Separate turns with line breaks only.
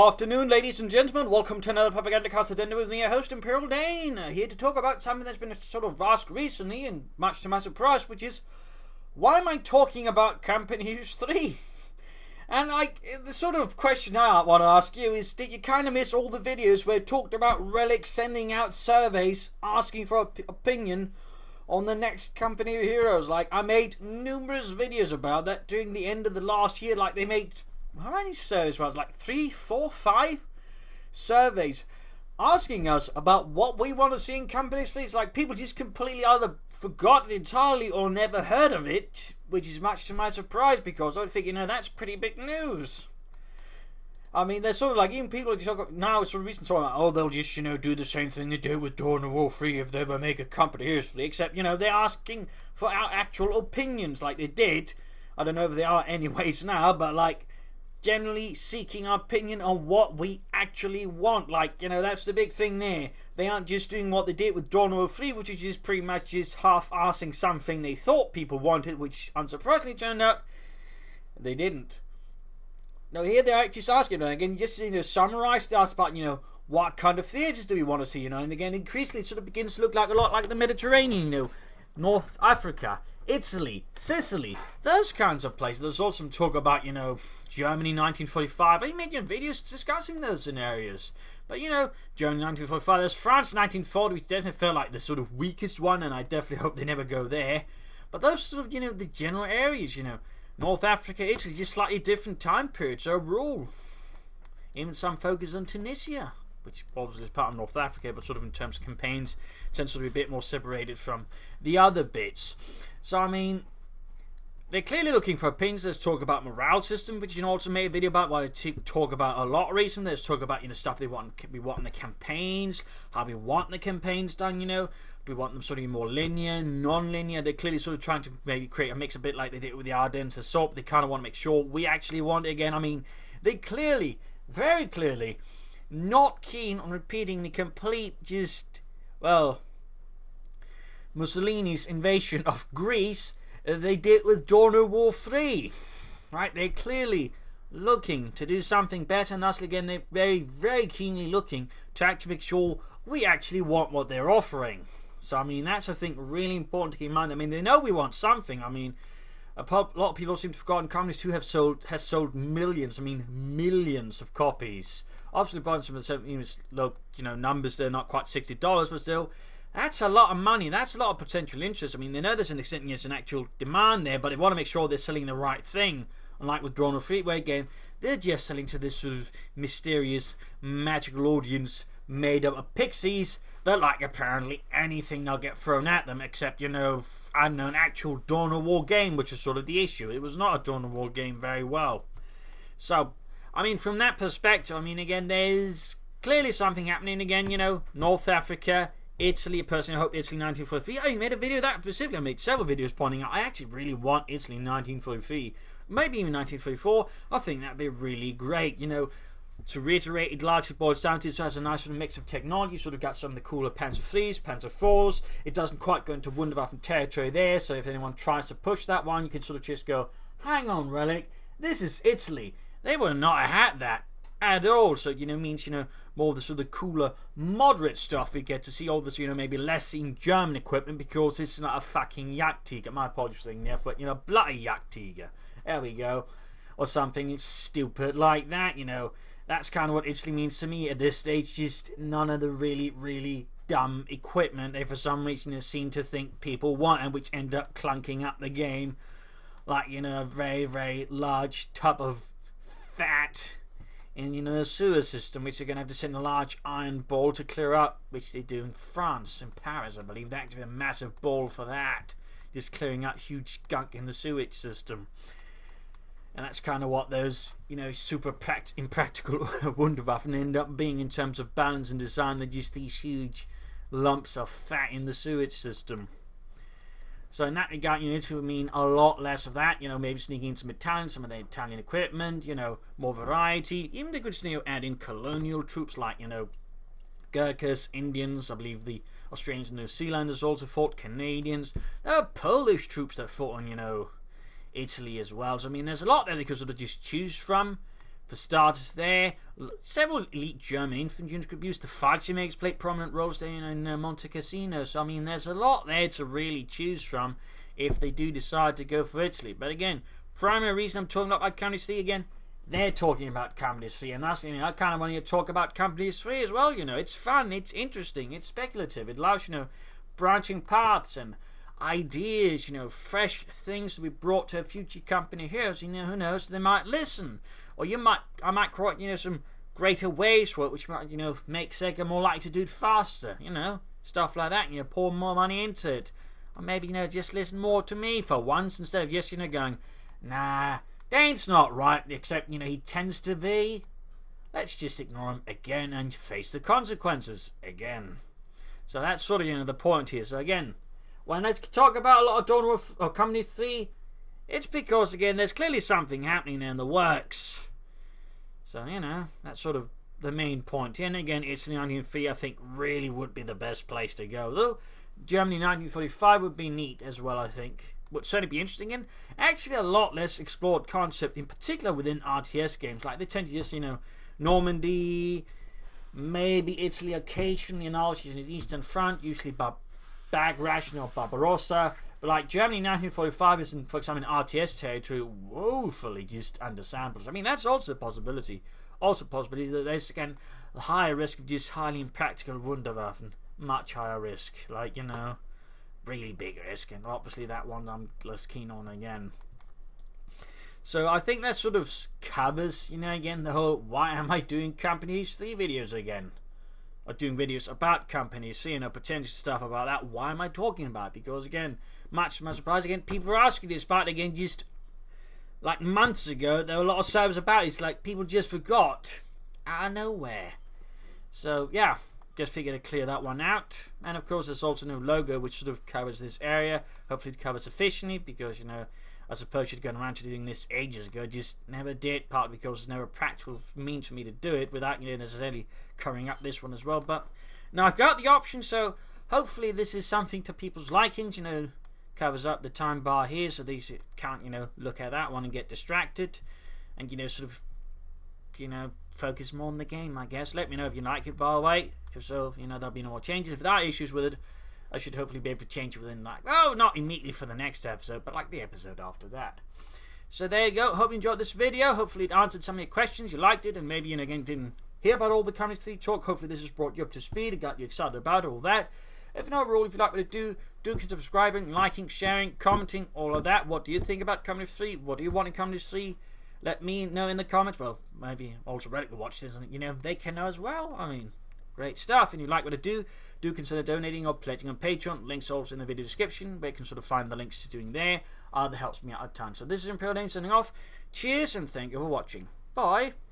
afternoon, ladies and gentlemen. Welcome to another Propagandacast Addendum with me, your host, Imperial Dane, here to talk about something that's been sort of asked recently, and much to my surprise, which is, why am I talking about COH3? And, the sort of question I want to ask you is, did you kind of miss all the videos where it talked about Relic sending out surveys, asking for opinion on the next company of heroes? I made numerous videos about that during the end of the last year. They made... how many surveys was it? 3, 4, 5 surveys asking us about what we want to see in companies' fleets. People just completely either forgot it entirely or never heard of it, which is much to my surprise, because I think, that's pretty big news. I mean, they're sort of even people are just now, it's sort of recent talking about, oh, they'll just, do the same thing they do with Dawn of War 3 if they ever make a company heroes fleet, except, they're asking for our actual opinions like they did. I don't know if they are anyways now, but generally seeking our opinion on what we actually want. That's the big thing there. They aren't just doing what they did with Dawn of War 3, which is just pretty much just half-arsing something they thought people wanted, which unsurprisingly turned out they didn't. Now here they're just asking, again, just to summarize, they asked about, what kind of theatres do we want to see, and again, increasingly it sort of begins to look a lot like the Mediterranean, North Africa, Italy, Sicily, those kinds of places. There's also some talk about, Germany 1945. I made videos discussing those scenarios. But, Germany 1945, there's France 1940, which definitely felt like the sort of weakest one, and I definitely hope they never go there. But those sort of, the general areas, North Africa, Italy, just slightly different time periods overall. Even some focus on Tunisia, which obviously is part of North Africa, but sort of in terms of campaigns, tends to be a bit more separated from the other bits. So, I mean, they're clearly looking for opinions. Let's talk about morale system, which also made a video about what I talk about a lot recently. Let's talk about, stuff we want in the campaigns, how we want the campaigns done, Do we want them sort of more linear, non-linear? They're clearly sort of trying to maybe create a mix a bit like they did with the Ardennes Assault. They kind of want to make sure we actually want it again. I mean, they clearly, very clearly, not keen on repeating the complete Mussolini's invasion of Greece they did with Dawn of War 3. Right? They're clearly looking to do something better, and thus again they're very, very keenly looking to actually make sure we actually want what they're offering. So I mean, that's, I think, really important to keep in mind. I mean, they know we want something. I mean, a lot of people seem to have forgotten Companies 2 has sold millions, I mean millions of copies. Obviously, by some of the numbers, they're not quite $60, but still, that's a lot of money. That's a lot of potential interest. I mean, they know there's an extent, there's an actual demand there, but they want to make sure they're selling the right thing. Unlike with Dawn of War 3, where again, they're just selling to this sort of mysterious, magical audience made up of pixies that apparently anything they'll get thrown at them, except, I don't know, an actual Dawn of War game, which is sort of the issue. It was not a Dawn of War game very well. So, I mean, from that perspective, I mean, again, there's clearly something happening again, North Africa, Italy. Personally, I hope Italy 1943. I made a video of that specifically. I made several videos pointing out I actually really want Italy 1943, maybe even 1944. I think that'd be really great. To reiterate, it largely boils down to it has a nice sort of mix of technology. Sort of got some of the cooler Panzer 3s, Panzer 4s. It doesn't quite go into Wunderwaffen territory there, so if anyone tries to push that one, you can sort of just go, hang on, Relic, this is Italy. They would not have had that at all. So, means, more of the sort of cooler, moderate stuff we get to see. All this, maybe less seen German equipment, because this is not a fucking Jagdtiger. My apologies for saying there, but, bloody Jagdtiger. There we go. Or something stupid like that, That's kind of what Italy means to me at this stage. Just none of the really, really dumb equipment they, for some reason, seem to think people want, and which end up clunking up the game. A very, very large tub of fat in, a sewer system, which they're going to have to send a large iron ball to clear up, which they do in France, in Paris, I believe. They actually have a massive ball for that. Just clearing out huge gunk in the sewage system. And that's kind of what those, super impractical Wunderwaffen end up being in terms of balance and design. They're just these huge lumps of fat in the sewage system. So in that regard, it would mean a lot less of that. Maybe sneaking in some Italian, some of the Italian equipment, more variety. Even they could add in colonial troops like, Gurkhas, Indians. I believe the Australians and New Zealanders also fought, Canadians. There are Polish troops that fought on, Italy as well. So I mean, there's a lot there they could sort of just choose from. For starters there, several elite German infantry units could be used. The Fallschirmjägers played prominent roles there in Monte Cassino. So, I mean, there's a lot there to really choose from if they do decide to go for Italy. But again, primary reason I'm talking about Company 3 again, they're talking about Company 3. And that's, I kind of want to talk about Company 3 as well, It's fun, it's interesting, it's speculative. It allows, branching paths and ideas, fresh things to be brought to a future company heroes. Who knows, they might listen. Or I might create, some greater ways for it, which might, make Sega more likely to do it faster, stuff like that, pour more money into it. Or maybe, just listen more to me for once, instead of just, going, nah, Dane's not right, except, he tends to be. Let's just ignore him again and face the consequences again. So that's sort of, the point here. So again, when I talk about a lot of Dawn or Company 3, it's because, again, there's clearly something happening in the works. So, that's sort of the main point. And again, Italy 1903, I think, really would be the best place to go. Though, Germany 1945 would be neat as well, I think. Would certainly be interesting. And actually a lot less explored concept, in particular within RTS games. Like, they tend to just, Normandy, maybe Italy occasionally, in the Eastern Front, usually Bagration or Barbarossa. But like Germany 1945 is, for example, in RTS territory, woefully just undersampled. I mean, that's also a possibility. Also a possibility that there's, again, a higher risk of just highly impractical Wunderwaffen. Much higher risk. Like, really big risk. And obviously that one I'm less keen on again. So I think that sort of covers, again, the whole why am I doing Company 3 videos again? Or doing videos about Company 3, potential stuff about that. Why am I talking about it? Because, again, much to my surprise, again, people were asking this, but again, just like months ago, there were a lot of servers about it. It's like people just forgot out of nowhere. So, yeah, just figured to clear that one out. And, of course, there's also a new logo which sort of covers this area. Hopefully it covers sufficiently because, I suppose you'd gone around to doing this ages ago, just never did, partly because there's never a practical means for me to do it without necessarily covering up this one as well. But now I've got the option, so hopefully this is something to people's likings, covers up the time bar here so these can't, look at that one and get distracted and, sort of, focus more on the game, I guess. Let me know if you like it, by the way. If so, there'll be no more changes. If there are issues with it, I should hopefully be able to change it within, not immediately for the next episode, but like the episode after that. So there you go. Hope you enjoyed this video. Hopefully it answered some of your questions. You liked it, and maybe, again, didn't hear about all the Company 3 talk. Hopefully this has brought you up to speed and got you excited about all that. If not, overall, if you'd like me to do consider subscribing, liking, sharing, commenting, all of that. What do you think about Company 3? What do you want in Company 3? Let me know in the comments. Well, maybe also Reddit will watch this, and, they can know as well. I mean, great stuff. And you like what I do consider donating or pledging on Patreon. Links also in the video description, where you can sort of find the links to doing there. That helps me out a ton. So this is Imperial Dane signing off. Cheers, and thank you for watching. Bye.